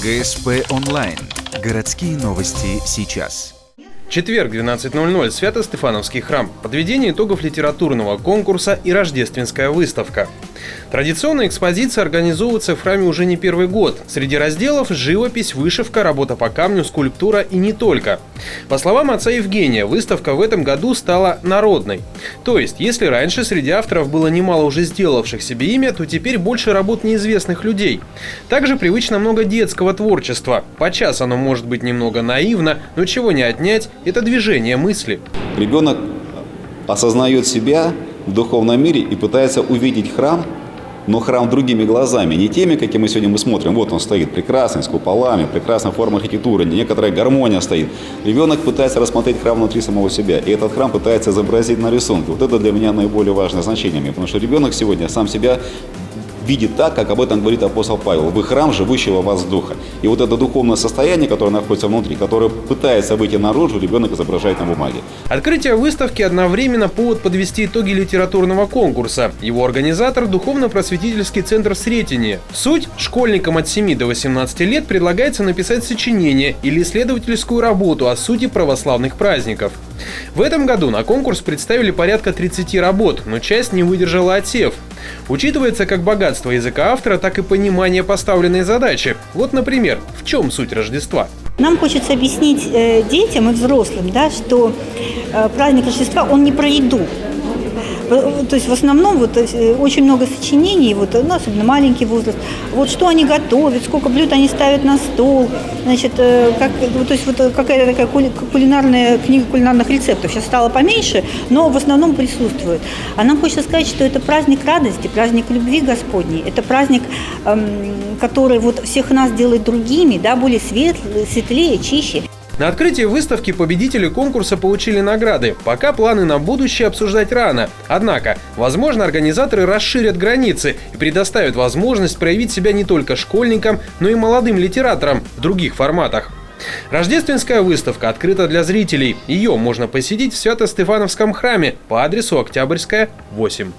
ГСП онлайн. Городские новости сейчас. Четверг, 12:00. Свято-Стефановский храм. Подведение итогов литературного конкурса и рождественская выставка. Традиционная экспозиция организовывается в храме уже не первый год. Среди разделов – живопись, вышивка, работа по камню, скульптура и не только. По словам отца Евгения, выставка в этом году стала народной. То есть, если раньше среди авторов было немало уже сделавших себе имя, то теперь больше работ неизвестных людей. Также привычно много детского творчества. Подчас оно может быть немного наивно, но чего не отнять – это движение мысли. Ребенок осознает себя в духовном мире и пытается увидеть храм, но храм другими глазами, не теми, какими мы смотрим. Вот он стоит, прекрасный, с куполами, прекрасная форма архитектуры, некоторая гармония стоит. Ребенок пытается рассмотреть храм внутри самого себя, и этот храм пытается изобразить на рисунке. Вот это для меня наиболее важное значение, потому что ребенок сегодня сам себя видит так, как об этом говорит апостол Павел. Вы храм живущего в вас духа. И вот это духовное состояние, которое находится внутри, которое пытается выйти наружу, ребенок изображает на бумаге. Открытие выставки одновременно повод подвести итоги литературного конкурса. Его организатор – духовно-просветительский центр «Сретение». Суть – школьникам от 7 до 18 лет предлагается написать сочинение или исследовательскую работу о сути православных праздников. В этом году на конкурс представили порядка 30 работ, но часть не выдержала отсев. Учитывается как богатство языка автора, так и понимание поставленной задачи. Вот, например, в чем суть Рождества? Нам хочется объяснить детям и взрослым, что праздник Рождества, он не про еду. То есть в основном очень много сочинений, особенно маленький возраст, что они готовят, сколько блюд они ставят на стол, какая-то такая кулинарная книга кулинарных рецептов. Сейчас стало поменьше, но в основном присутствует. А нам хочется сказать, что это праздник радости, праздник любви Господней, это праздник, который всех нас делает другими, более светлее, чище. На открытии выставки победители конкурса получили награды. Пока планы на будущее обсуждать рано. Однако, возможно, организаторы расширят границы и предоставят возможность проявить себя не только школьникам, но и молодым литераторам в других форматах. Рождественская выставка открыта для зрителей. Ее можно посетить в Свято-Стефановском храме по адресу Октябрьская, 8.